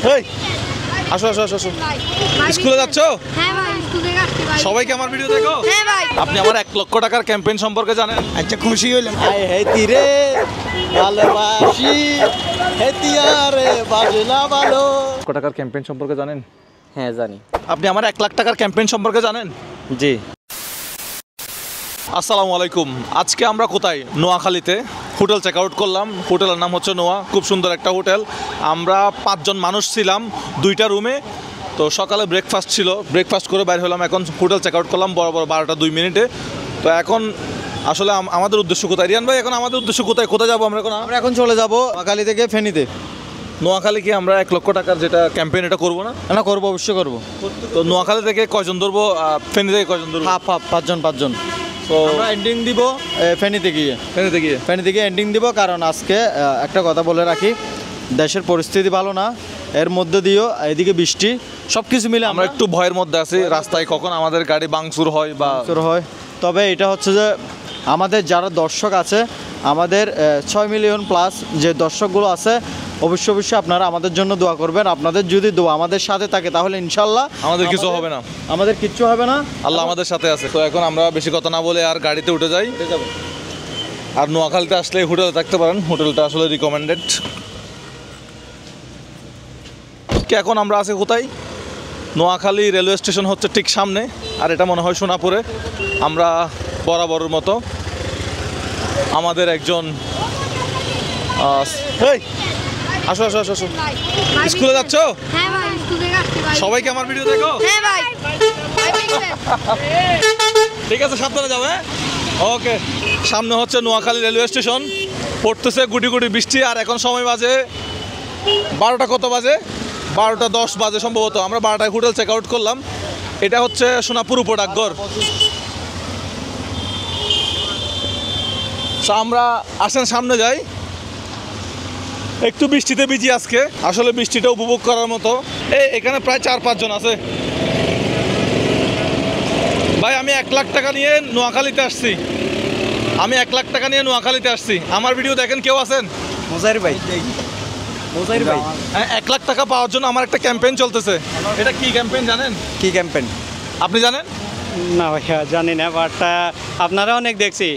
এই আসো আসো আসো আসো স্কুলে যাচ্ছ? হ্যাঁ ভাই, স্কুলে যাচ্ছি ভাই। সবাই কি আমার ভিডিও দেখো? হ্যাঁ ভাই। আপনি আমার 1 লক্ষ টাকার ক্যাম্পেইন সম্পর্কে জানেন? আচ্ছা, খুশি হইলাম। আয় হে তীরে ভালোবাসি হে তিয়ারে বাজনা ভালো। 1 লক্ষ টাকার ক্যাম্পেইন সম্পর্কে জানেন? হ্যাঁ জানি। আপনি আমার 1 লাখ টাকার ক্যাম্পেইন সম্পর্কে জানেন? জি। আসসালামু আলাইকুম। আজকে আমরা কোথায়? নোয়াখালীতে হোটেল চেক আউট করলাম। হোটেলের নাম হচ্ছে নোয়া, খুব সুন্দর একটা হোটেল। আমরা 5 জন মানুষ ছিলাম 2টা রুমে। তো সকালে ব্রেকফাস্ট ছিল, ব্রেকফাস্ট করে বাইরে হলাম। এখন হোটেল চেক আউট করলাম বরাবর 12টা 2 মিনিটে। তো এখন আসলে আমাদের উদ্দেশ্য কোথায় রিয়ান ভাই? এখন আমাদের উদ্দেশ্য কোথায় যাবো আমরা? আমরা এখন চলে যাব নোয়াখালী থেকে ফেনীতে। নোয়াখালী কি আমরা 1 লক্ষ টাকার যেটা ক্যাম্পেইন এটা করবো না? না, করবো, অবশ্যই করবো। তো নোয়াখালী থেকে কয়জন ধরবো, ফেনী থেকে কয়জন ধরবো? হাফ 5 জন। তো আমরা এন্ডিং দিব ফেনীতে গিয়ে এন্ডিং দিব। কারণ আজকে একটা কথা বলে রাখি, দেশের পরিস্থিতি ভালো না, এর মধ্যে দিয়েও এদিকে বৃষ্টি, সব কিছু মিলে আমরা একটু ভয়ের মধ্যে আছি। রাস্তায় কখন আমাদের গাড়ি ভাঙচুর হয় বা হয়। তবে এটা হচ্ছে যে আমাদের যারা দর্শক আছে, আমাদের 6 মিলিয়ন প্লাস যে দর্শকগুলো আছে, অবশ্যই আপনারা আমাদের জন্য দোয়া করবেন। আপনাদের যদি দোয়া আমাদের সাথে থাকে তাহলে ইনশাল্লাহ আমাদের কিছু হবে না, আমাদের কিচ্ছু হবে না। আল্লাহ আমাদের সাথে আছে। তো এখন আমরা বেশি কথা না বলে আর গাড়িতে উঠে যাই। আর নোয়াখালীতে আসলে হোটেলে থাকতে পারেন, হোটেলটা আসলে রিকমেন্ডেড। এখন আমরা আছি কোথায়? নোয়াখালী রেলওয়ে স্টেশন হচ্ছে ঠিক সামনে, আর এটা মনে হয় সোনাপুরে। আমরা বরাবরের মতো আমাদের একজন আসো আসো আসো আসো স্কুলে যাচ্ছ? হ্যাঁ ভাই, স্কুলে যাচ্ছি ভাই। সবাই কি আমার ভিডিও দেখো? হ্যাঁ ভাই। ঠিক আছে, সাবধানে যাও। হ্যাঁ, ওকে। সামনে হচ্ছে নোয়াখালী রেলওয়ে স্টেশন, পড়তেছে গুটি গুটি বৃষ্টি। আর এখন সময় বাজে 12টা, কত বাজে? 12টা 10 বাজে সম্ভবত। আমরা 12টায় হোটেল চেক আউট করলাম। এটা হচ্ছে সোনাপুর উপডাকঘর। আমরা আসেন সামনে যাই। একটু বৃষ্টিতে ভিজি আজকে, আসলে বৃষ্টিটা উপভোগ করার মতো। এখানে প্রায় 4-5 জন আছে। ভাই, আমি 1 লাখ টাকা নিয়ে নোয়াখালীতে আসছি। আমার ভিডিও দেখেন, কেউ আছেন? মোজাহির ভাই। হ্যাঁ, 1 লাখ টাকা পাওয়ার জন্য আমার একটা ক্যাম্পেইন চলতেছে। এটা কি ক্যাম্পেইন জানেন? কি ক্যাম্পেইন? আপনি জানেন? না ভাইয়া, জানি না, বাট আপনারা অনেক দেখছি।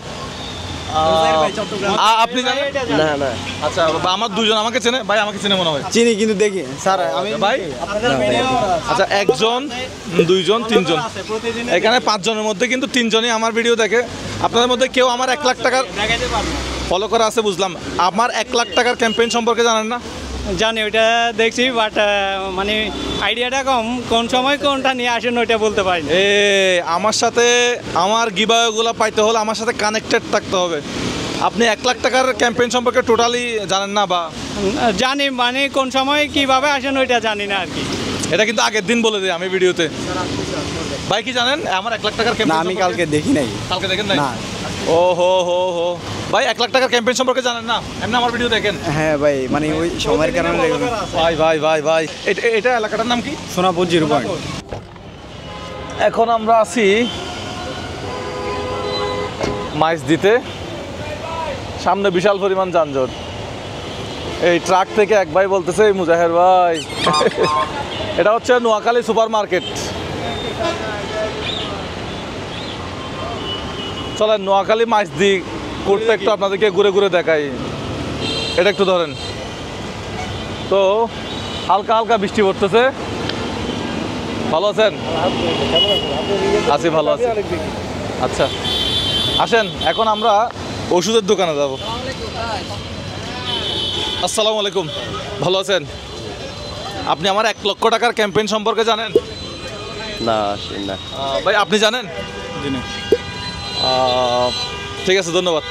আপনি জানেন? না। আচ্ছা, আমার 2 জন আমাকে চেনে। ভাই আমাকে চেনে মনে হয়। চিনি, কিন্তু দেখি স্যার আমি ভাই আচ্ছা, 1 জন 2 জন 3 জন, এখানে 5 জনের মধ্যে কিন্তু 3 জনই আমার ভিডিও দেখে। আপনাদের মধ্যে কেউ আমার 1 লাখ টাকার ফলো করা আছে? বুঝলাম। আমার 1 লাখ টাকার ক্যাম্পেইন সম্পর্কে জানেন না? জানি, ওইটা দেখছি, বাট মানে আইডিয়াটা কম, কোন সময় কোনটা নিয়ে আসেন ওইটা বলতে পারি না। আমার সাথে আমার গিবায়োগুলো পাইতে হলে আমার সাথে কানেক্টেড থাকতে হবে। আপনি 1 লাখ টাকার ক্যাম্পেইন সম্পর্কে টোটালি জানেন না? বা জানি, মানে কোন সময় কিভাবে আসেন ওইটা জানি না আর কি। এটা কিন্তু আগের দিন বলে দিই আমি ভিডিওতে। ভাই কি জানেন আমার 1 লাখ টাকার না, ক্যাম্পেইন? আমি কালকে দেখি নাই। কালকে দেখেন নাই? না। ও হো ভাই, 1 লাখ টাকার ক্যাম্পেইন সম্পর্কে জানেন না? এমনি আমার ভিডিও দেখেন? হ্যাঁ ভাই, মানে ওই সময়ের কারণে ভাই এটা এলাকাটার নাম কি? সোনাপুর 0 পয়েন্ট। এখন আমরা আছি মাইজ দিতে। সামনে বিশাল পরিমাণ যানজট। এই ট্রাক থেকে এক ভাই বলতেছে, এই মুজাহের ভাই এটা হচ্ছে নোয়াখালী সুপার মার্কেট। চলেন নোয়াখালী মাইজ দি করতে একটু আপনাদেরকে ঘুরে ঘুরে দেখাই। এটা একটু ধরেন তো, হালকা হালকা বৃষ্টি পড়তেছে। ভালো আছেন? আছি, ভালো আছি। আচ্ছা, আসেন এখন আমরা ওষুধের দোকানে যাব। আসসালামু আলাইকুম, ভালো আছেন? আপনি আমার 1 লক্ষ টাকার ক্যাম্পেইন সম্পর্কে জানেন? না। ভাই আপনি জানেন? ঠিক আছে, ধন্যবাদ।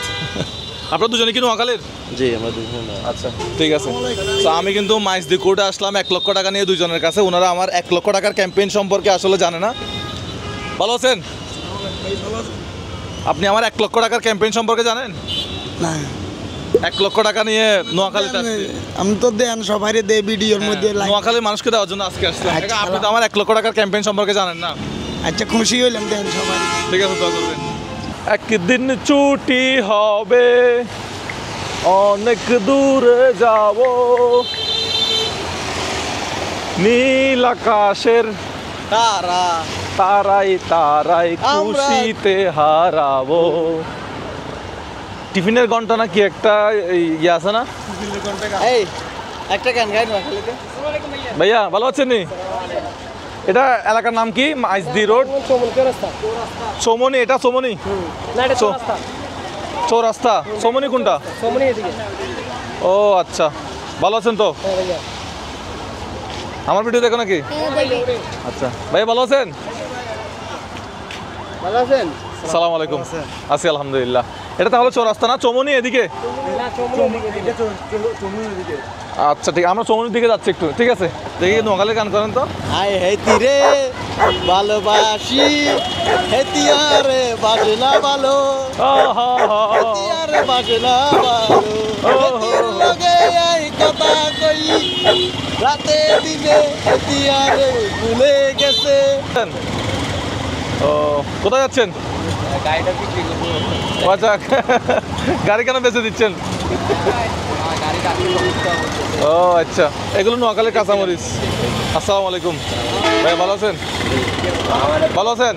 আপনারা দুজনে কি নোয়াখালীর? জি, আমরা দুজনে। আচ্ছা, ঠিক আছে। তো আমি কিন্তু মাইজদি কোর্টে আসলাম 1 লক্ষ টাকা নিয়ে 2 জনের কাছে। ওনারা আমার 1 লক্ষ টাকার ক্যাম্পেইন সম্পর্কে আসলে জানে না। ভালো আছেন? আপনি আমার 1 লক্ষ টাকার ক্যাম্পেইন সম্পর্কে জানেন? না। 1 লক্ষ টাকা নিয়ে নোয়াখালীতে আসছি। আমি তো দেন সবাই দে ভিডিওর মধ্যে নোয়াখালীর মানুষকে দেওয়ার জন্য আজকে আসলাম। আচ্ছা, আপনি তো আমার 1 লক্ষ টাকার ক্যাম্পেইন সম্পর্কে জানেন না? আচ্ছা, খুশি হইলাম দেন সবাই। ঠিক আছে, দোয়া করবেন। একদিন ছুটি হবে, অনেক দূরে যাব, নীল আকাশের তারা তারাই তারাই আমরা- খুশিতে হারাবো। টিফিনের ঘন্টা না কি একটা ইয়ে আছে না? এই একটা গান গাই নোয়াখালীতে। ভাইয়া ভালো আছেন নি? এটা এলাকার নাম কি? মাইজদি রোড, সোমনি। এটা সোমনি, চৌরাস্তা। সোমনি কোনটা? ও আচ্ছা, ভালো আছেন তো? আমার ভিডিও দেখো নাকি? আচ্ছা ভাইয়া ভালো আছেন? ভালো আছেন? সালাম আলাইকুম। আছি আলহামদুলিল্লাহ। এটা তাহলে চৌরাস্তা না চৌমনি এদিকে? আচ্ছা ঠিক, আমরা চৌমনির দিকে যাচ্ছি একটু, ঠিক আছে। দেখি নোয়াখালীর গান করেন তো। আয় হেতি রে ভালোবাসি, হেতিয়ারে বাজে না ভালো, হেতিয়ারে বাজে না ভালো, হেতির লগে এই কথা কই, রাতে দিনে হেতিয়ারে ভুলে গেছে। ও কোথায় যাচ্ছেন? গাড়িটা বিক্রি করবো। আচ্ছা গাড়ি কেন বেঁচে দিচ্ছেন? ও আচ্ছা, এগুলো নোয়াখালীর কাঁচামরিচ। আসসালামু আলাইকুম ভাই, ভালো আছেন? ভালো আছেন?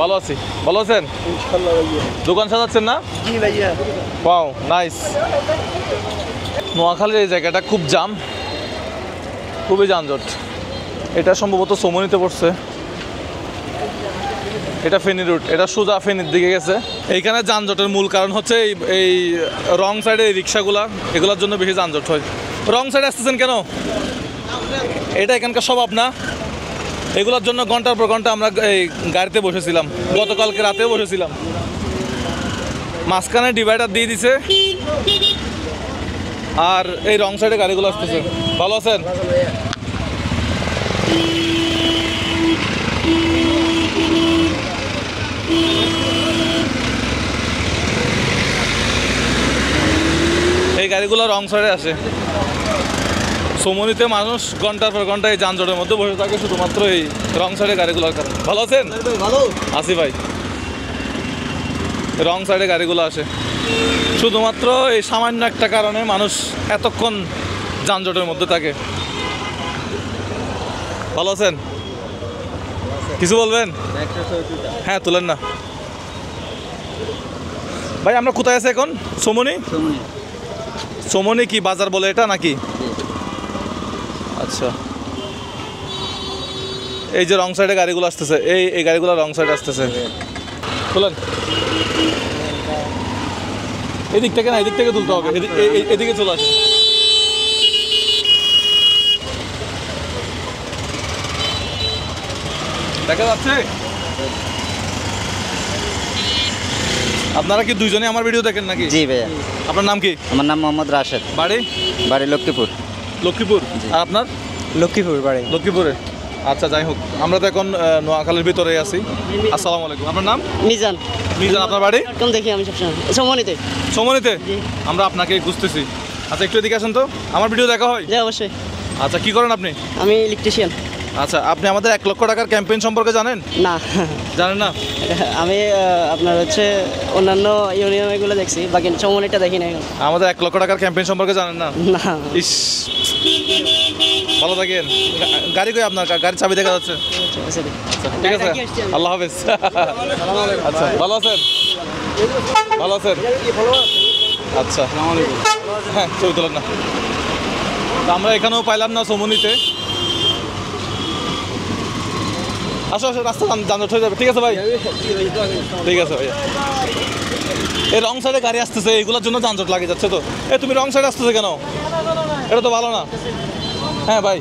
ভালো আছি। ভালো আছেন? দোকান সাজাচ্ছেন না? পাও নাইস। নোয়াখালীর এই জায়গাটা খুব জাম, খুবই যানজট। এটা সম্ভবত সোমনিতে পড়ছে, এটা ফেনী রুট, এটা সোজা ফেনীর দিকে গেছে। এইখানে যানজটের মূল কারণ হচ্ছে এই রং সাইডে এই রিক্সাগুলা, এগুলোর জন্য বেশি যানজট হয়। রং সাইডে আসতেছেন কেন? এটা এখানকার স্বভাব না? এগুলোর জন্য ঘন্টার পর ঘন্টা আমরা এই গাড়িতে বসেছিলাম, গতকালকে রাতেও বসেছিলাম। মাঝখানে ডিভাইডার দিয়ে দিছে আর এই রং সাইডে গাড়িগুলো আসতেছে। ভালো আছেন? এই গাড়িগুলো রং সাইডে আসে। সোমনিতে মানুষ ঘন্টার পর ঘন্টা এই যানজটের মধ্যে বসে থাকে শুধুমাত্র এই রং সাইডে গাড়িগুলোর কারণে। ভালো আছেন? ভালো আসি ভাই। রং সাইডে গাড়িগুলো আসে শুধুমাত্র এই সামান্য একটা কারণে মানুষ এতক্ষণ যানজটের মধ্যে থাকে। ভালো আছেন? কিছু বলবেন? হ্যাঁ তুলেন না ভাই। আমরা কোথায় আছি এখন? সোমনি? সোমনি কি বাজার বলে এটা নাকি? আচ্ছা, এই যে রং সাইডে গাড়িগুলো আসতেছে, এই গাড়িগুলো রং সাইডে আসতেছে। তুলেন এদিক থেকে না, এদিক থেকে তুলতে হবে। এদিকে চলে আসে। দেখা যাচ্ছে? আপনারা কি দুইজনে আমার ভিডিও দেখেন নাকি? জি ভাইয়া, আপনার নাম কি? আমার নাম মোহাম্মদ রাশেদ, বাড়ি? বাড়ি লক্ষ্মীপুর। লক্ষ্মীপুর। আর আপনার? লক্ষ্মীপুর বাড়ি। লক্ষ্মীপুরে। আচ্ছা যাই হোক, আমরা তো এখন নোয়াখালীর ভিতরে আছি। আসসালামু আলাইকুম। আপনার নাম? মিজান। মিজান। আপনার বাড়ি? কম দেখি আমি সবসময় সমনিতে। সোমনিতে? আমরা আপনাকে খুঁজতেছি। আচ্ছা একটু এদিকে আসেন তো, আমার ভিডিও দেখা হয়? জি অবশ্যই। আচ্ছা কি করেন আপনি? আমি ইলেকট্রিশিয়ান। আচ্ছা আপনি আমাদের 1 লক্ষ টাকার ক্যাম্পেইন সম্পর্কে জানেন? না জানেন না? আমি আপনার হচ্ছে অন্যান্য ইউনিয়নগুলো দেখছি, বাকি সমনিটা দেখি না এখন। আমাদের 1 লক্ষ টাকার ক্যাম্পেইন সম্পর্কে জানেন না? না। ইস, ভালো থাকেন। গাড়ি কই আপনার? গাড়ির চাবি দেখা যাচ্ছে। আচ্ছা, ঠিক আছে, আল্লাহ হাফেজ। আচ্ছা ভালো আছেন? ভালো আছেন? আচ্ছা হ্যাঁ ছবি তোলেন না। তা আমরা এখানেও পাইলাম না সোমনিতে। আসো আসো, রাস্তা যানজট হয়ে যাবে। ঠিক আছে ভাই, ঠিক আছে ভাইয়া। এই রং সাইডে গাড়ি আসতেছে, এগুলোর জন্য যানজট লাগে যাচ্ছে। তো তুমি রং সাইডে আসতেছে কেন? এটা তো ভালো না। হ্যাঁ ভাই,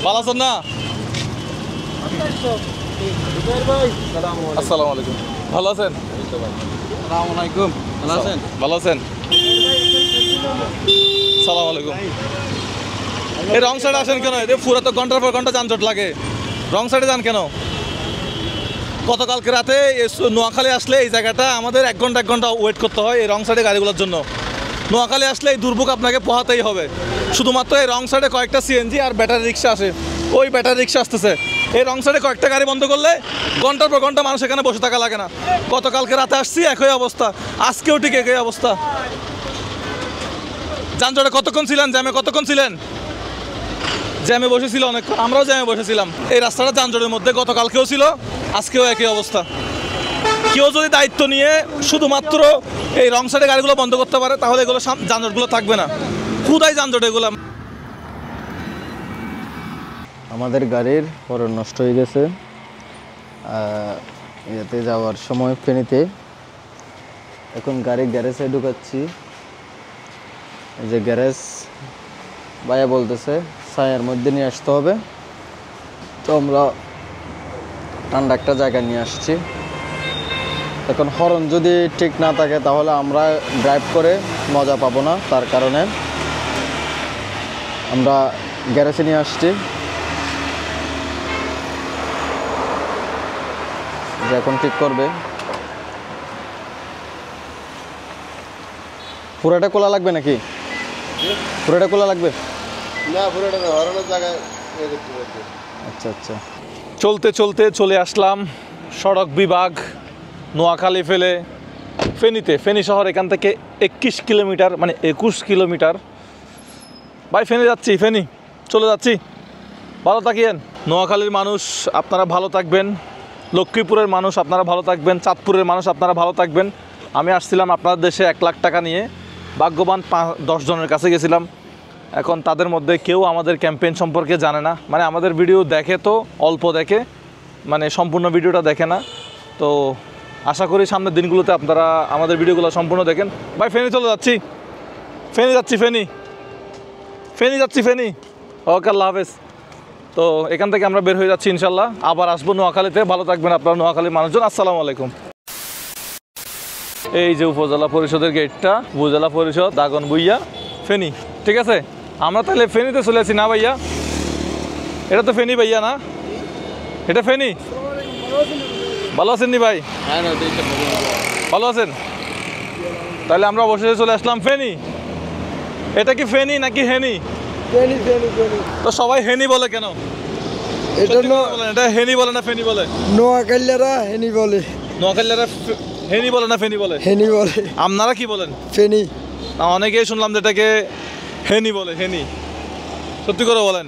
ভালো আছেন না? আসসালামু আলাইকুম। ভালো আছেন? আসসালামু আলাইকুম। ভালো আছেন? ভালো আছেন? সালাম আলাইকুম। এই রং সাইডে আসেন কেন? এদের পুরো তো ঘন্টার পর ঘন্টা যানজট লাগে, রং সাইডে যান কেন? গতকালকে রাতে নোয়াখালী আসলে এই জায়গাটা আমাদের 1 ঘন্টা ওয়েট করতে হয় এই রং সাইডে গাড়িগুলোর জন্য। নোয়াখালী আসলে এই দুর্ভোগ আপনাকে পোহাতেই হবে। শুধুমাত্র এই রং সাইডে কয়েকটা সিএনজি আর ব্যাটারি রিক্সা আসে, ওই ব্যাটারি রিক্সা আসতেছে। এই রং সাইডে কয়েকটা গাড়ি বন্ধ করলে ঘন্টার পর ঘন্টা মানুষ এখানে বসে থাকা লাগে না। গতকালকে রাতে আসছি একই অবস্থা, আজকেও ঠিক একই অবস্থা। যানজটে কতক্ষণ ছিলেন, জ্যামে কতক্ষণ ছিলেন? জ্যামে বসেছিল অনেকক্ষণ, আমরাও জ্যামে বসেছিলাম। এই রাস্তাটা যানজটের মধ্যে গতকালকেও ছিল, আজকেও একই অবস্থা। কেউ যদি দায়িত্ব নিয়ে শুধুমাত্র এই রং সাইডে গাড়িগুলো বন্ধ করতে পারে তাহলে এগুলো যানজটগুলো থাকবে না। কোথায় যানজট এগুলো? আমাদের গাড়ির হরন নষ্ট হয়ে গেছে ইয়েতে যাওয়ার সময় ফেনীতে। এখন গাড়ি গ্যারেজে ঢুকাচ্ছি। এই যে গ্যারেজ ভাইয়া বলতেছে ছায়ার মধ্যে নিয়ে আসতে হবে, তো আমরা ঠান্ডা একটা জায়গায় নিয়ে আসছি। এখন হরন যদি ঠিক না থাকে তাহলে আমরা ড্রাইভ করে মজা পাবো না, তার কারণে আমরা গ্যারেজে নিয়ে আসছি। যে এখন ঠিক করবে। পুরোটা খোলা লাগবে নাকি? পুরোটা খোলা লাগবে না? পুরোটা হরনের জায়গায় আচ্ছা আচ্ছা। চলতে চলতে চলে আসলাম সড়ক বিভাগ নোয়াখালী ফেলে ফেনীতে। ফেনী শহর এখান থেকে 21 কিলোমিটার, মানে 21 কিলোমিটার। ভাই ফেনী যাচ্ছি, ফেনী চলে যাচ্ছি। ভালো থাকিয়েন। নোয়াখালীর মানুষ আপনারা ভালো থাকবেন, লক্ষ্মীপুরের মানুষ আপনারা ভালো থাকবেন, চাঁদপুরের মানুষ আপনারা ভালো থাকবেন। আমি আসছিলাম আপনাদের দেশে 1 লাখ টাকা নিয়ে, ভাগ্যবান 10 জনের কাছে গেছিলাম। এখন তাদের মধ্যে কেউ আমাদের ক্যাম্পেইন সম্পর্কে জানে না, মানে আমাদের ভিডিও দেখে তো অল্প দেখে, মানে সম্পূর্ণ ভিডিওটা দেখে না। তো আশা করি সামনের দিনগুলোতে আপনারা আমাদের ভিডিওগুলো সম্পূর্ণ দেখেন। ভাই ফেনী চলে যাচ্ছি, ফেনী যাচ্ছি, ফেনী যাচ্ছি, ফেনী। ওকে, আল্লাহ হাফেজ। তো এখান থেকে আমরা বের হয়ে যাচ্ছি ইনশাল্লাহ, আবার আসবো নোয়াখালীতে। ভালো থাকবেন আপনারা নোয়াখালীর মানুষজন। আসসালামু আলাইকুম। এই যে উপজেলা পরিষদের গেটটা, উপজেলা পরিষদ দাগনভূঞা ফেনী, ঠিক আছে? আমরা তাহলে ফেনীতে চলে আসি না ভাইয়া? এটা তো ফেনী ভাইয়া না? এটা ফেনী? ভালো আছেন নি ভাই? ভালো আছেন? তাহলে আমরা অবশেষে চলে আসলাম ফেনী। এটা কি ফেনী নাকি হেনি? তো সবাই হেনি বলে কেন? এটা হেনি বলে না ফেনী বলে? নোয়াখালীরা হেনি বলে। নোয়াখালীরা হেনি বলে না ফেনী বলে? হেনি বলে। আপনারা কি বলেন? ফেনি। অনেকেই শুনলাম যেটাকে হেনি বলে। হেনি সত্যি করে বলেন,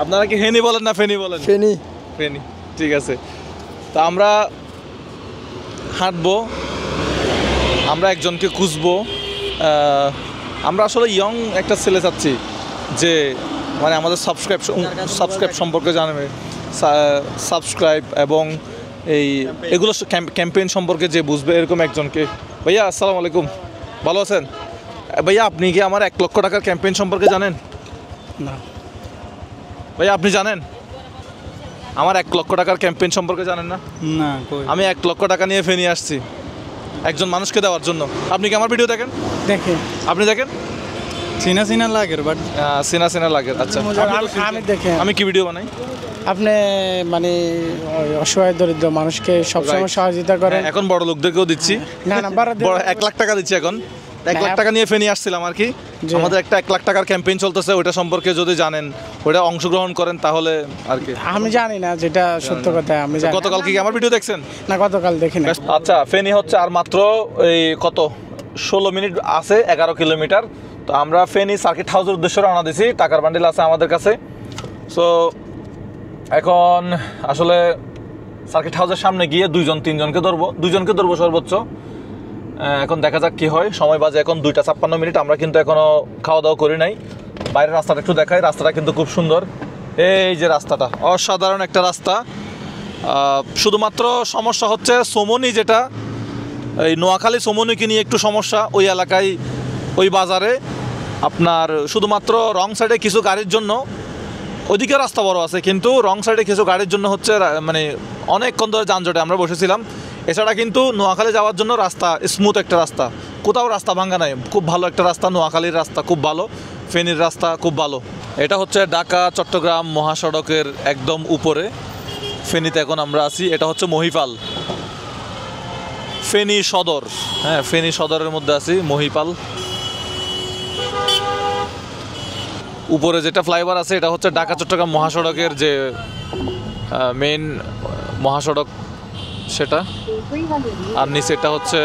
আপনারা কি হেনি বলেন না ফেনী বলেন? ফেনি। ফেনী, ঠিক আছে। তা আমরা হাঁটবো, আমরা একজনকে খুঁজবো। আমরা আসলে ইয়ং একটা ছেলে চাচ্ছি যে মানে আমাদের সাবস্ক্রাইব সম্পর্কে জানবে, সাবস্ক্রাইব এবং এগুলো ক্যাম্পেইন সম্পর্কে যে বুঝবে এরকম একজনকে। ভাইয়া আসসালামু আলাইকুম, ভালো আছেন? ভাইয়া আপনি কি আমার 1 লক্ষ টাকার ক্যাম্পেইন সম্পর্কে জানেন? না ভাইয়া আপনি জানেন আমার 1 লক্ষ টাকার ক্যাম্পেইন সম্পর্কে জানেন না? না, আমি 1 লক্ষ টাকা নিয়ে ফেনী আসছি একজন মানুষকে দেওয়ার জন্য। আপনি কি আমার ভিডিও দেখেন? দেখে আপনি দেখেন? চিনা লাগে, বাট চেনা লাগে। আচ্ছা, আমি দেখে। আমি কি ভিডিও বানাই? আপনি মানে অসহায় দরিদ্র মানুষকে সবসময় সহযোগিতা করেন। এখন বড় লোকদেরকেও দিচ্ছি। না 1 লাখ টাকা দিচ্ছি এখন। 1 লাখ টাকা নিয়ে ফেনী আসছিলাম আর কি। আমাদের একটা 1 লাখ টাকার ক্যাম্পেইন চলতেছে, ওইটা সম্পর্কে যদি জানেন, ওইটা অংশগ্রহণ করেন তাহলে আর কি। আমি জানি না, যেটা সত্য কথা আমি জানি। গতকাল কি আমার ভিডিও দেখছেন? না, গতকাল দেখি না। আচ্ছা, ফেনী হচ্ছে আর মাত্র এই কত 16 মিনিট আছে, 11 কিলোমিটার। তো আমরা ফেনী সার্কিট হাউসের উদ্দেশ্যে রওনা দিছি, টাকার বান্ডিল আছে আমাদের কাছে। সো এখন আসলে সার্কিট হাউসের সামনে গিয়ে 2-3জনকে ধরবো সর্বোচ্চ। এখন দেখা যাক কি হয়। সময় বাজে এখন 2:56 মিনিট। আমরা কিন্তু এখনো খাওয়া দাওয়া করি নাই। বাইরের রাস্তাটা একটু দেখাই, রাস্তাটা কিন্তু খুব সুন্দর। এই যে রাস্তাটা, অসাধারণ একটা রাস্তা। শুধুমাত্র সমস্যা হচ্ছে সোমনি, যেটা এই নোয়াখালী সোমনিকে নিয়ে একটু সমস্যা। ওই এলাকায়, ওই বাজারে আপনার শুধুমাত্র রং সাইডে কিছু গাড়ির জন্য, ওইদিকে রাস্তা বড় আছে কিন্তু রং সাইডে কিছু গাড়ির জন্য হচ্ছে মানে অনেকক্ষণ ধরে যানজটে আমরা বসেছিলাম। এছাড়া কিন্তু নোয়াখালী যাওয়ার জন্য রাস্তা স্মুথ একটা রাস্তা, কোথাও রাস্তা ভাঙ্গা নাই, খুব ভালো একটা রাস্তা। নোয়াখালীর রাস্তা খুব ভালো, ফেনীর রাস্তা খুব ভালো। এটা হচ্ছে ঢাকা চট্টগ্রাম মহাসড়কের একদম উপরে ফেনীতে এখন আমরা আছি। এটা হচ্ছে মহিপাল, ফেনী সদর। হ্যাঁ, ফেনী সদরের মধ্যে আছি, মহিপাল। উপরে যেটা ফ্লাইওভার আছে এটা হচ্ছে ঢাকা চট্টগ্রাম মহাসড়কের যে মেইন মহাসড়ক সেটা, আর নিচে এটা হচ্ছে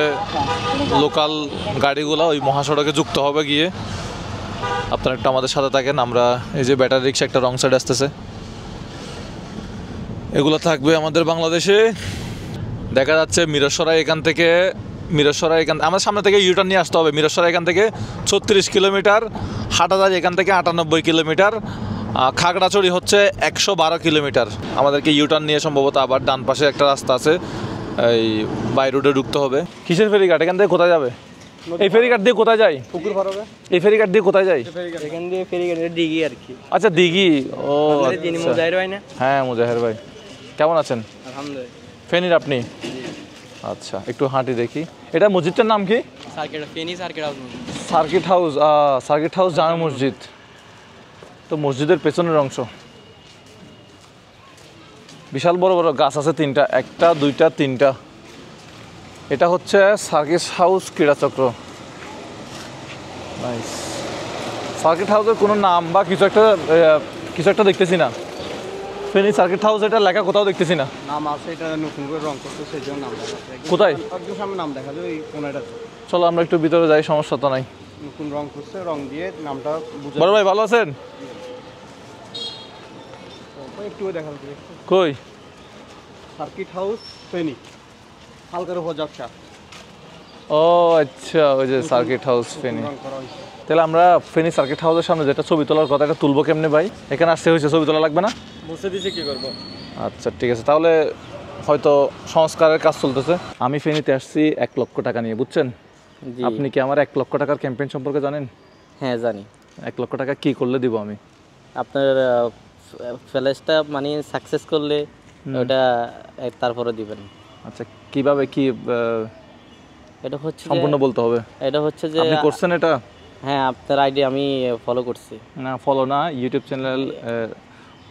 লোকাল গাড়িগুলো ওই মহাসড়কে যুক্ত হবে গিয়ে। আপনারা একটু আমাদের সাথে থাকেন। আমরা এই যে ব্যাটারি রিক্সা একটা রং সাইড আসতেছে, এগুলো থাকবে আমাদের বাংলাদেশে। দেখা যাচ্ছে মিরসরাই এখান আমার সামনে থেকে ইউটার্ন নিয়ে আসতে হবে। মিরসরাই এখান থেকে 36 কিলোমিটার, হাটাদারি এখান থেকে 98 কিলোমিটার, খাগড়াছড়ি হচ্ছে 112 কিলোমিটার। আমাদেরকে ইউটার্ন নিয়ে সম্ভবত আবার ডান পাশে একটা রাস্তা আছে, এই বাই রোডে ঢুকতে হবে। কিসের ফেরিঘাট? এখান থেকে কোথায় যাবে? এই ফেরিঘাট দিয়ে কোথায় যায়? পুকুর পার হবে। এই ফেরিঘাট দিয়ে কোথায় যায়? এখান দিয়ে ফেরিঘাটের দিঘি আর কি। আচ্ছা, দিঘি। ও যিনি মুজাহির ভাই না? হ্যাঁ, মুজাহির ভাই, কেমন আছেন? আলহামদুলিল্লাহ। ফেনীর আপনি? আচ্ছা, একটু হাঁটি দেখি। এটা মসজিদটার নাম কি? Circuit house. সার্কিট হাউস জামে মসজিদ, তো মসজিদের পেছনের অংশ। বিশাল বড় বড় গাছ আছে, 3টা, 1টা 2টা 3টা। এটা হচ্ছে সার্কিট হাউস ক্রীড়াচক্র। নাইস। সার্কিট হাউসের কোনো নাম বা কিছু একটা দেখতেছি না। ফেনী সার্কিট হাউস এটা লেখা কোথাও দেখতেছি না। নাম আছে, এটা নতুন করে রং করতে, সেই জন্য নাম দেখা যায়। কোথায়? একদম সামনে নাম দেখা যায়, ওই কোণাটা। চলো আমরা একটু ভিতরে যাই, সমস্যা তো নাই। নতুন রং করছে, রং দিয়ে নামটা বুঝে। বড় ভাই ভালো আছেন? একটু দেখাল কই? সার্কিট হাউস ফেনী, হালকার উপর যাত্রা। ও আচ্ছা, ওই যে সার্কিট হাউস ফেনী। রং করা হয়েছে। তাহলে আমরা ফেনী সার্কিট হাউসের সামনে যেটা ছবি তোলার কথা, এটা তুলবো কেমনে ভাই? এখানে আসতে হয়েছে, ছবি তোলা লাগবে না? বসে দিছে, কি করবো? আচ্ছা ঠিক আছে, তাহলে হয়তো সংস্কারের কাজ চলতেছে। আমি ফেনীতে আসছি 1 লক্ষ টাকা নিয়ে, বুঝছেন? আপনি কি আমার 1 লক্ষ টাকার ক্যাম্পেইন সম্পর্কে জানেন? হ্যাঁ জানি। 1 লক্ষ টাকা কি করলে দিব আমি? আপনার ফ্ল্যাশটা মানে সাকসেস করলে ওটা তারপরে দিবেন। আচ্ছা, কিভাবে কি এটা হচ্ছে সম্পূর্ণ বলতে হবে? এটা হচ্ছে যে আপনি করছেন এটা? হ্যাঁ, আপনার আইডি আমি ফলো করছি। না, ফলো না, ইউটিউব চ্যানেল,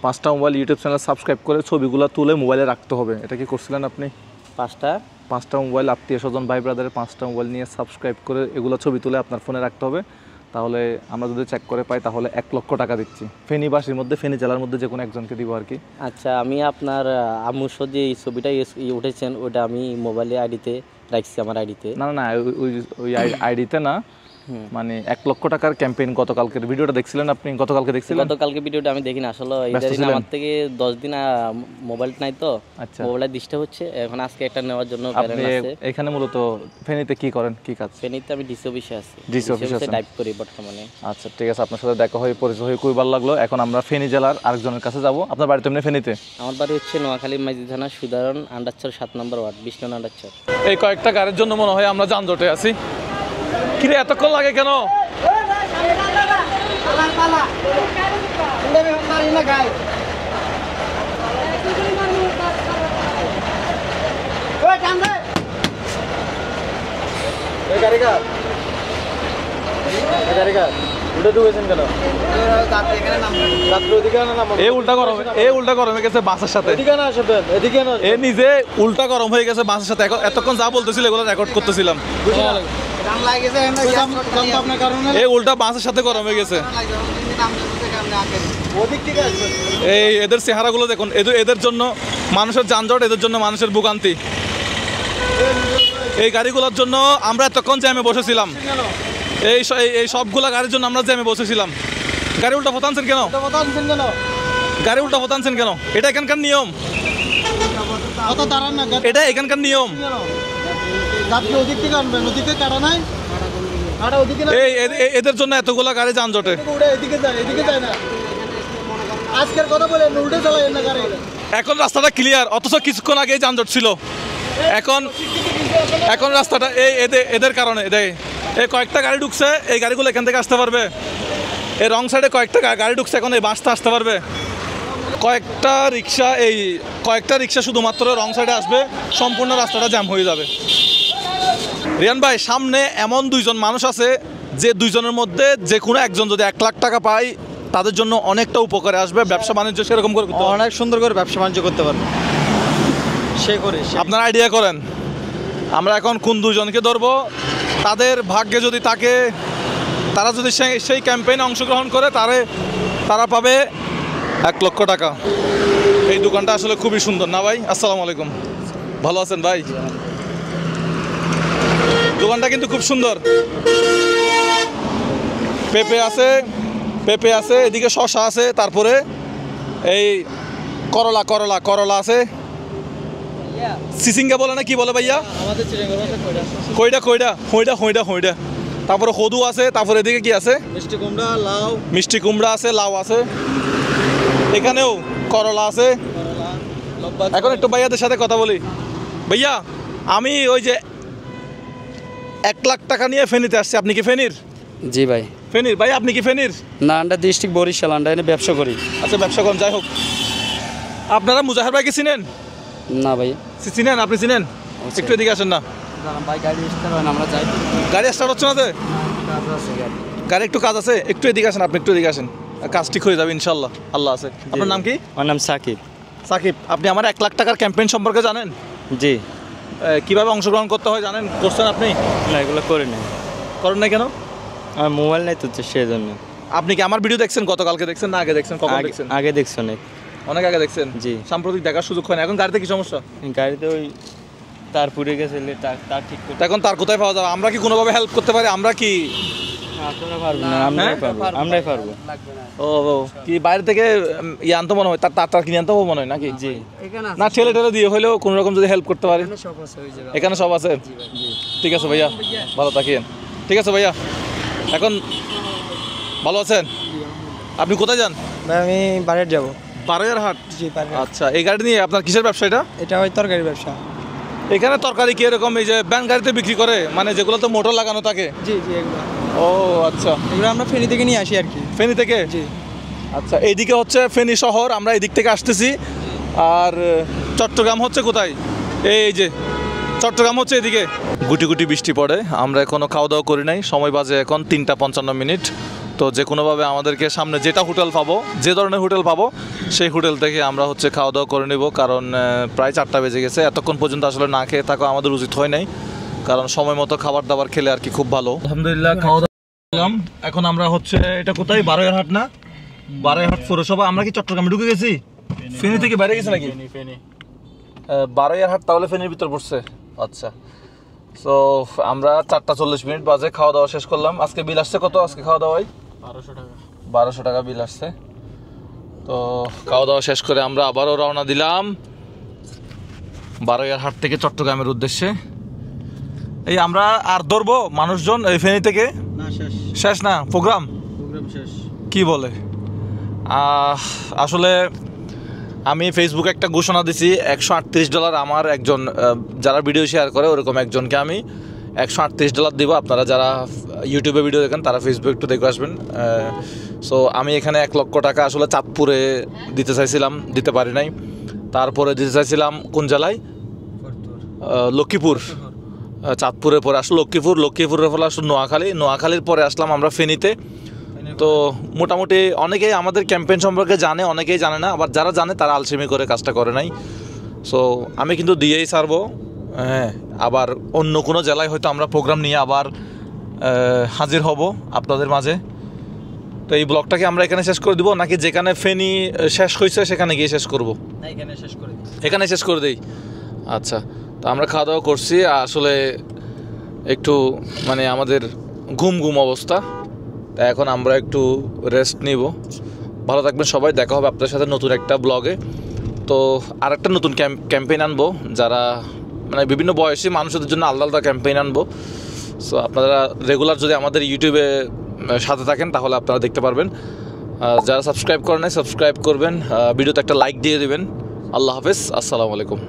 5টা মোবাইল ইউটিউব চ্যানেল সাবস্ক্রাইব করে ছবিগুলো তুলে মোবাইলে রাখতে হবে, এটা কি করছিলেন আপনি? 5টা মোবাইল, আত্মীয় স্বজন ভাই ব্রাদারের 5টা মোবাইল নিয়ে সাবস্ক্রাইব করে এগুলো ছবি তুলে আপনার ফোনে রাখতে হবে। তাহলে আমরা যদি চেক করে পাই তাহলে 1 লক্ষ টাকা দিচ্ছি। ফেনীবাসীর মধ্যে, ফেনী জেলার মধ্যে যে কোনো একজনকে দিব আর কি। আচ্ছা, আমি আপনার আম্মুর সাথে যে ছবিটা উঠেছেন ওটা আমি মোবাইলে আইডিতে রাখছি, আমার আইডিতে। না না, ওই আইডিতে না, মানে 1 লক্ষ টাকার ক্যাম্পেইন। গতকালকের ভিডিওটা দেখছিলেন আপনি? গতকালকে দেখছিলেন? গতকালকে ভিডিওটা আমি দেখি না আসলে, আমার থেকে 10 দিন মোবাইল নাই তো। আচ্ছা, মোবাইলে ডিস্টার্ব হচ্ছে, এখন আজকে একটা নেওয়ার জন্য আপনি এখানে মূলত ফেনীতে কি করেন, কি কাজ? ফেনীতে আমি ডিসি অফিসে আছি, ডিসি অফিসে টাইপ করি বর্তমানে। আচ্ছা ঠিক আছে, আপনার সাথে দেখা হয়ে পরিচয় হয়ে খুবই ভালো লাগলো। এখন আমরা ফেনী জেলার আরেকজনের কাছে যাব। আপনার বাড়ি তো এমনি ফেনীতে? আমার বাড়ি হচ্ছে নোয়াখালী মাইজি থানা সুদারণ আন্ডারচর 7 নম্বর ওয়ার্ড, বিষ্ণু আন্ডারচর। এই কয়েকটা গাড়ির জন্য মনে হয় আমরা যানজটে আছি। কিরে এতক্ষণ লাগে কেন? উল্টা গরম হয়ে গেছে বাসের সাথে। এ নিজে উল্টা গরম হয়ে গেছে বাসের সাথে। এতক্ষণ যা বলতেছিল এগুলো রেকর্ড করতেছিলাম। এই উল্টা বাসের সাথে গরম হয়ে গেছে। এই এদের চেহারাগুলো দেখুন, এদের জন্য মানুষের যানজট, এদের জন্য মানুষের ভোগান্তি। এই গাড়িগুলোর জন্য আমরা এতক্ষণ জ্যামে বসেছিলাম। এই সবগুলা গাড়ির জন্য আমরা জ্যামে বসেছিলাম। গাড়ি উল্টা ফতানছেন কেন? গাড়ি উল্টা ফতানছেন কেন? এটা এখানকার নিয়ম, এটা এখানকার নিয়ম। এদের জন্য এতগুলা গাড়ি যানজটে। এখন রাস্তাটা ক্লিয়ার, অথচ কিছুক্ষণ আগে যানজট ছিল। এখন রাস্তাটা এদের কারণে এই কয়েকটা গাড়ি ঢুকছে, এই গাড়িগুলো এখান থেকে আসতে পারবে। এই রং সাইডে কয়েকটা গাড়ি ঢুকছে, এখন এই বাসটা আসতে পারবে। কয়েকটা রিক্সা শুধুমাত্র রং সাইডে আসবে, সম্পূর্ণ রাস্তাটা জ্যাম হয়ে যাবে। রিয়ান ভাই, সামনে এমন 2জন মানুষ আছে যে 2জনের মধ্যে যে কোনো একজন যদি 1 লাখ টাকা পায় তাদের জন্য অনেকটা উপকারে আসবে। ব্যবসা বাণিজ্য সেরকম করে অনেক সুন্দর করে ব্যবসা বাণিজ্য করতে পারবে। আপনারা আইডিয়া করেন আমরা এখন কোন 2জনকে ধরবো, তাদের ভাগ্যে যদি থাকে, তারা যদি সেই ক্যাম্পেইনে অংশগ্রহণ করে তারা পাবে 1 লক্ষ টাকা। এই দোকানটা আসলে খুবই সুন্দর না ভাই? আসসালামু আলাইকুম, ভালো আছেন ভাই? দোকানটা কিন্তু খুব সুন্দর। পেঁপে আছে, এদিকে শসা আছে, তারপরে এই করলা আছে, সিসিঙ্গা বলে না কি বলে ভাইয়া, কইডা, তারপরে কদু আছে, তারপরে এদিকে কি আছে, মিষ্টি কুমড়া আছে, লাউ আছে, এখানেও করলা আছে। এখন একটু ভাইয়াদের সাথে কথা বলি। ভাইয়া, আমি ওই যে 1 লাখ টাকা নিয়ে ফেনীতে আসছি, আপনি কি ফেনীর? জি ভাই। ফেনীর ভাই, আপনি কি ফেনীর? না, আমরা ডিস্ট্রিক্ট বরিশাল, আমরা এনে ব্যবসা করি। আচ্ছা, ব্যবসা করেন, যাই হোক। আপনারা মুজাহির ভাইকে চিনেন? না ভাই। চিনেন? আপনি চিনেন? একটু এদিকে আসেন না। ভাই গাড়ি স্টার্ট হয় না, আমরা যাই। গাড়ি স্টার্ট হচ্ছে না? গাড়ি একটু কাজ আছে, একটু এদিকে আসেন, আপনি একটু এদিকে আসেন, কাজ ঠিক হয়ে যাবে ইনশাল্লাহ, আল্লাহ আছে। আপনার নাম কি? আমার নাম সাকিব। সাকিব, আপনি আমার 1 লাখ টাকার ক্যাম্পেইন সম্পর্কে জানেন? জি। কিভাবে অংশগ্রহণ করতে হয় জানেন? করছেন আপনি? না, এগুলো করি না। করেন না কেন? আমার মোবাইল নেই তো, সেই জন্য। আপনি কি আমার ভিডিও দেখছেন? গতকালকে দেখছেন না আগে দেখছেন? কখন দেখছেন? আগে দেখছো অনেক। অনেক আগে দেখছেন? জি। সাম্প্রতিক দেখার সুযোগ হয় না। এখন গাড়িতে কি সমস্যা? গাড়িতে ওই তার পুড়ে গেছে, তার ঠিক করতে। এখন তার কোথায় পাওয়া যাবে? আমরা কি কোনোভাবে হেল্প করতে পারি? আমরা কি আপনারা পারবেন না? আমরাই পারবো। ও কি বাইরে থেকে আনতে মনে হয়? তার কিনে আনতে হবে মনে হয় নাকি? জি। না, ঠেলে দিয়ে হলেও কোনো রকম যদি হেল্প করতে পারি। এখানে সব আছে? ঠিক আছে ভাইয়া, ভালো থাকিয়েন। ঠিক আছে ভাইয়া, এখন ভালো আছেন? আপনি কোথায় যান? আমি বাড়ির যাব। বারোয়ারহাট? জি, আচ্ছা, এই গাড়ি নিয়ে আপনার কিসের ব্যবসা এটা? এটা ওই তরকারি ব্যবসা। এখানে তরকারি কি এরকম এই যে ব্যান গাড়িতে বিক্রি করে, মানে যেগুলো তো মোটর লাগানো থাকে? জি, এগুলো। ও আচ্ছা, এগুলো আমরা ফেনী থেকে নিয়ে আসি আর কি। ফেনী থেকে? জি। আচ্ছা, এইদিকে হচ্ছে ফেনী শহর, আমরা এদিক থেকে আসতেছি। আর চট্টগ্রাম হচ্ছে কোথায়? এই যে চট্টগ্রাম হচ্ছে এদিকে। গুটি গুটি বৃষ্টি পড়ে, আমরা এখনও খাওয়া দাওয়া করি নাই, সময় বাজে এখন 3:55। তো যে কোনোভাবে আমাদেরকে সামনে যেটা হোটেল পাবো, যে ধরনের হোটেল পাবো, সেই হোটেল থেকে আমরা হচ্ছে খাওয়া দাওয়া করে নেব, কারণ প্রায় 4টা বেজে গেছে। এতক্ষণ পর্যন্ত আসলে না খেয়ে থাকা আমাদের উচিত হয় নাই, কারণ সময় মতো খাবার দাবার খেলে আর কি খুব ভালো। আলহামদুলিল্লাহ, খাওয়া দাওয়া করলাম। এখন আমরা হচ্ছে, এটা কোথায়? বারোয়ারহাট না? বারোয়ারহাট পৌরসভা। আমরা কি চট্টগ্রামে ঢুকে গেছি? ফেনী থেকে বাইরে গেছে নাকি? বারোয়ারহাট তাহলে ফেনীর ভিতর পড়ছে। আচ্ছা, সো আমরা 4:40 বাজে খাওয়া দাওয়া শেষ করলাম। আজকে বিল আসছে কত? আজকে খাওয়া দাওয়ায় 1200 টাকা বিল আসছে। তো খাওয়া দাওয়া শেষ করে আমরা আবারও রওনা দিলাম বারোয়ারহাট থেকে চট্টগ্রামের উদ্দেশ্যে। এই আমরা আর ধরবো মানুষজন এই ফেনী থেকে? শেষ না প্রোগ্রাম? কি বলে? আসলে আমি ফেসবুকে একটা ঘোষণা দিছি, $138 আমার একজন যারা ভিডিও শেয়ার করে ওরকম একজনকে আমি $138 দিব। আপনারা যারা ইউটিউবে ভিডিও দেখেন তারা ফেসবুক একটু দেখে আসবেন। সো আমি এখানে 1 লক্ষ টাকা আসলে চাঁদপুরে দিতে চাইছিলাম, দিতে পারি নাই। তারপরে দিতে চাইছিলাম কোন জেলায়? লক্ষ্মীপুর। চাঁদপুরে পরে আসলো লক্ষ্মীপুরের পরে আসলো নোয়াখালীর পরে আসলাম আমরা ফেনীতে। তো মোটামুটি অনেকেই আমাদের ক্যাম্পেইন সম্পর্কে জানে, অনেকেই জানে না, আবার যারা জানে তারা আলসেমি করে কাজটা করে নাই। সো আমি কিন্তু দিয়েই ছাড়বো। হ্যাঁ, আবার অন্য কোনো জেলায় হয়তো আমরা প্রোগ্রাম নিয়ে আবার হাজির হব আপনাদের মাঝে। তো এই ব্লগটাকে আমরা এখানে শেষ করে দিব, নাকি যেখানে ফেনী শেষ হয়েছে সেখানে গিয়ে শেষ করব? এখানে শেষ করে দিই। আচ্ছা, তো আমরা খাওয়া দাওয়া করছি, আসলে একটু মানে আমাদের ঘুম অবস্থা, তাই এখন আমরা একটু রেস্ট নিব। ভালো থাকবেন সবাই, দেখা হবে আপনাদের সাথে নতুন একটা ব্লগে। তো আর একটা নতুন ক্যাম্পেইন আনবো, যারা মানে বিভিন্ন বয়সী মানুষদের জন্য আলাদা ক্যাম্পেইন আনবো। সো আপনারা রেগুলার যদি আমাদের ইউটিউবে সাথে থাকেন তাহলে আপনারা দেখতে পারবেন। যারা সাবস্ক্রাইব করেন নাই সাবস্ক্রাইব করবেন, ভিডিওতে একটা লাইক দিয়ে দেবেন। আল্লাহ হাফেজ, আসসালামু আলাইকুম।